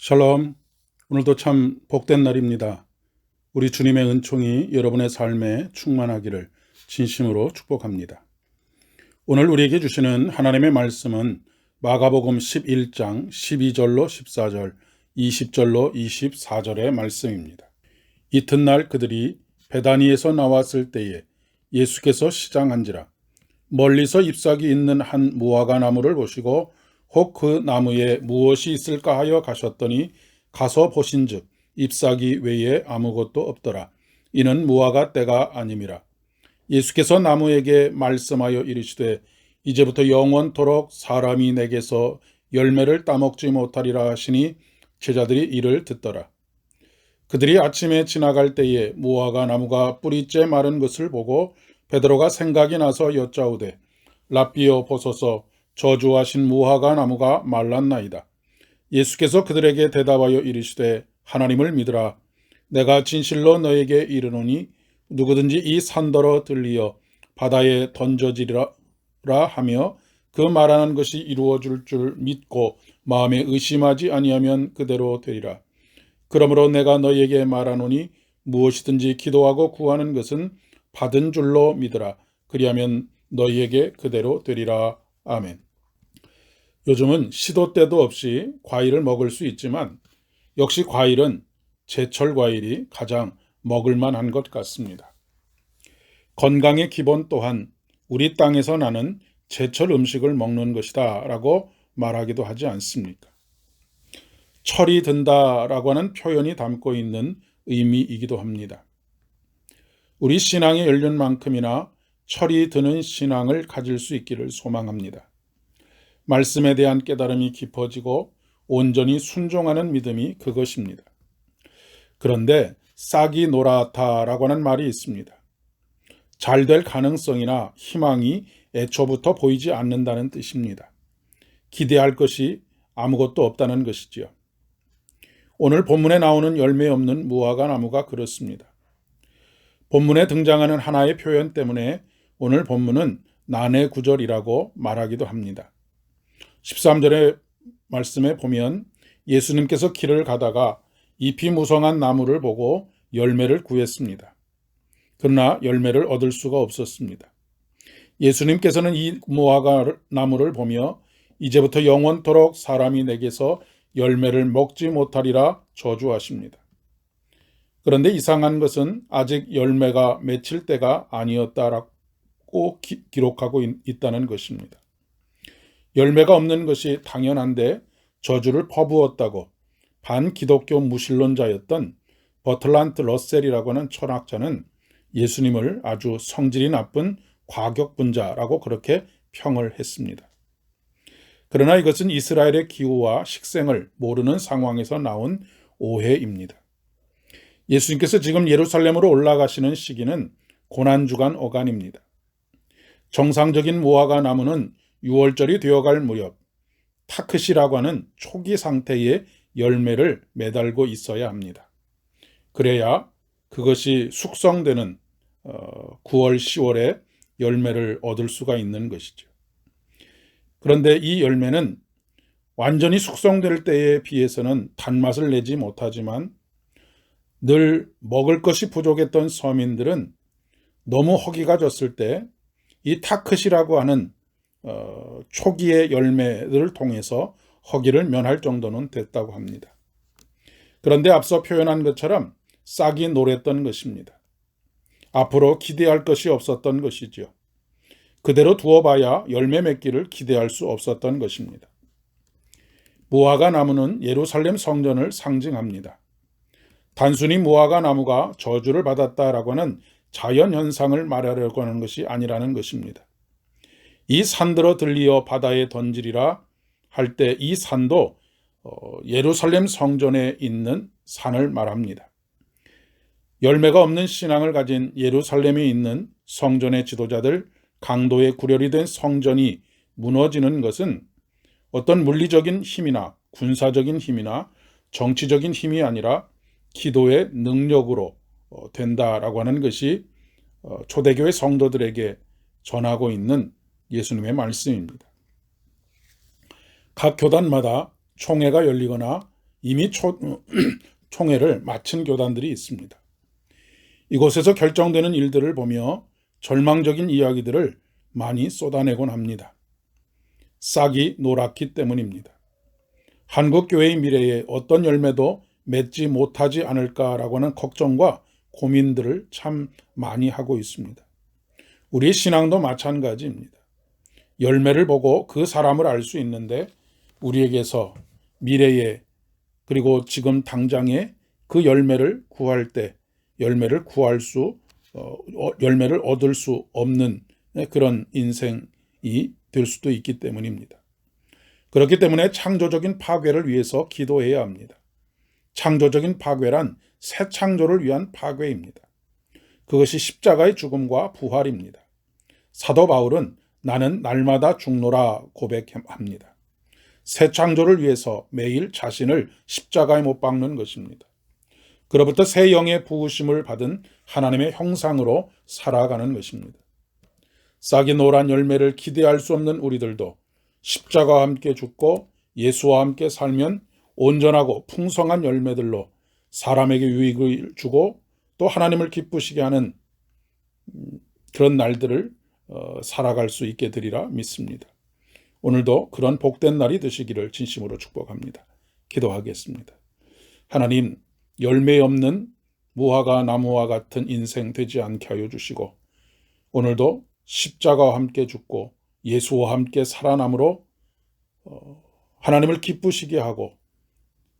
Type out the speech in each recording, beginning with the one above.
샬롬. 오늘도 참 복된 날입니다. 우리 주님의 은총이 여러분의 삶에 충만하기를 진심으로 축복합니다. 오늘 우리에게 주시는 하나님의 말씀은 마가복음 11장 12절로 14절, 20절로 24절의 말씀입니다. 이튿날 그들이 베다니에서 나왔을 때에 예수께서 시장한지라 멀리서 잎사귀 있는 한 무화과 나무를 보시고 혹 그 나무에 무엇이 있을까 하여 가셨더니 가서 보신즉 잎사귀 외에 아무것도 없더라. 이는 무화과 때가 아님이라. 예수께서 나무에게 말씀하여 이르시되 이제부터 영원토록 사람이 내게서 열매를 따먹지 못하리라 하시니 제자들이 이를 듣더라. 그들이 아침에 지나갈 때에 무화과 나무가 뿌리째 마른 것을 보고 베드로가 생각이 나서 여짜오되 랍비여 보소서 저주하신 무화과 나무가 말랐나이다. 예수께서 그들에게 대답하여 이르시되 하나님을 믿으라. 내가 진실로 너에게 이르노니 누구든지 이 산더러 들리어 바다에 던져지리라 하며 그 말하는 것이 이루어질 줄 믿고 마음에 의심하지 아니하면 그대로 되리라. 그러므로 내가 너에게 말하노니 무엇이든지 기도하고 구하는 것은 받은 줄로 믿으라. 그리하면 너희에게 그대로 되리라. 아멘. 요즘은 시도 때도 없이 과일을 먹을 수 있지만 역시 과일은 제철 과일이 가장 먹을만한 것 같습니다. 건강의 기본 또한 우리 땅에서 나는 제철 음식을 먹는 것이다 라고 말하기도 하지 않습니까? 철이 든다라고 하는 표현이 담고 있는 의미이기도 합니다. 우리 신앙의 연륜만큼이나 철이 드는 신앙을 가질 수 있기를 소망합니다. 말씀에 대한 깨달음이 깊어지고 온전히 순종하는 믿음이 그것입니다. 그런데 싹이 노랗다라고 하는 말이 있습니다. 잘 될 가능성이나 희망이 애초부터 보이지 않는다는 뜻입니다. 기대할 것이 아무것도 없다는 것이지요. 오늘 본문에 나오는 열매 없는 무화과 나무가 그렇습니다. 본문에 등장하는 하나의 표현 때문에 오늘 본문은 난해 구절이라고 말하기도 합니다. 13절의 말씀에 보면 예수님께서 길을 가다가 잎이 무성한 나무를 보고 열매를 구했습니다. 그러나 열매를 얻을 수가 없었습니다. 예수님께서는 이 무화과 나무를 보며 이제부터 영원토록 사람이 내게서 열매를 먹지 못하리라 저주하십니다. 그런데 이상한 것은 아직 열매가 맺힐 때가 아니었다라고 기록하고 있다는 것입니다. 열매가 없는 것이 당연한데 저주를 퍼부었다고 반기독교 무신론자였던 버틀란트 러셀이라고 하는 철학자는 예수님을 아주 성질이 나쁜 과격분자라고 그렇게 평을 했습니다. 그러나 이것은 이스라엘의 기후와 식생을 모르는 상황에서 나온 오해입니다. 예수님께서 지금 예루살렘으로 올라가시는 시기는 고난주간 어간입니다. 정상적인 무화과 나무는 6월절이 되어갈 무렵 타크시라고 하는 초기 상태의 열매를 매달고 있어야 합니다. 그래야 그것이 숙성되는 9월, 10월에 열매를 얻을 수가 있는 것이죠. 그런데 이 열매는 완전히 숙성될 때에 비해서는 단맛을 내지 못하지만 늘 먹을 것이 부족했던 서민들은 너무 허기가 졌을 때 이 타크시라고 하는 초기의 열매를 통해서 허기를 면할 정도는 됐다고 합니다. 그런데 앞서 표현한 것처럼 싹이 노랬던 것입니다. 앞으로 기대할 것이 없었던 것이죠. 그대로 두어봐야 열매 맺기를 기대할 수 없었던 것입니다. 무화과 나무는 예루살렘 성전을 상징합니다. 단순히 무화과 나무가 저주를 받았다라고 하는 자연현상을 말하려고 하는 것이 아니라는 것입니다. 이 산들어 들리어 바다에 던지리라 할 때 이 산도 예루살렘 성전에 있는 산을 말합니다. 열매가 없는 신앙을 가진 예루살렘에 있는 성전의 지도자들, 강도에 구렬이 된 성전이 무너지는 것은 어떤 물리적인 힘이나 군사적인 힘이나 정치적인 힘이 아니라 기도의 능력으로 된다라고 하는 것이 초대교회 성도들에게 전하고 있는 예수님의 말씀입니다. 각 교단마다 총회가 열리거나 이미 총회를 마친 교단들이 있습니다. 이곳에서 결정되는 일들을 보며 절망적인 이야기들을 많이 쏟아내곤 합니다. 싹이 노랗기 때문입니다. 한국 교회의 미래에 어떤 열매도 맺지 못하지 않을까라고 하는 걱정과 고민들을 참 많이 하고 있습니다. 우리의 신앙도 마찬가지입니다. 열매를 보고 그 사람을 알 수 있는데 우리에게서 미래에 그리고 지금 당장에 그 열매를 구할 때 열매를 얻을 수 없는 그런 인생이 될 수도 있기 때문입니다. 그렇기 때문에 창조적인 파괴를 위해서 기도해야 합니다. 창조적인 파괴란 새 창조를 위한 파괴입니다. 그것이 십자가의 죽음과 부활입니다. 사도 바울은 나는 날마다 죽노라 고백합니다. 새 창조를 위해서 매일 자신을 십자가에 못 박는 것입니다. 그로부터 새 영의 부으심을 받은 하나님의 형상으로 살아가는 것입니다. 싹이 노란 열매를 기대할 수 없는 우리들도 십자가와 함께 죽고 예수와 함께 살면 온전하고 풍성한 열매들로 사람에게 유익을 주고 또 하나님을 기쁘시게 하는 그런 날들을 살아갈 수 있게 되리라 믿습니다. 오늘도 그런 복된 날이 되시기를 진심으로 축복합니다. 기도하겠습니다. 하나님, 열매 없는 무화과 나무와 같은 인생 되지 않게 하여 주시고 오늘도 십자가와 함께 죽고 예수와 함께 살아남으로 하나님을 기쁘시게 하고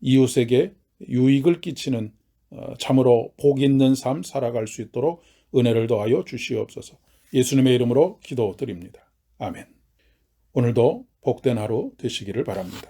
이웃에게 유익을 끼치는 참으로 복 있는 삶 살아갈 수 있도록 은혜를 더하여 주시옵소서. 예수님의 이름으로 기도드립니다. 아멘. 오늘도 복된 하루 되시기를 바랍니다.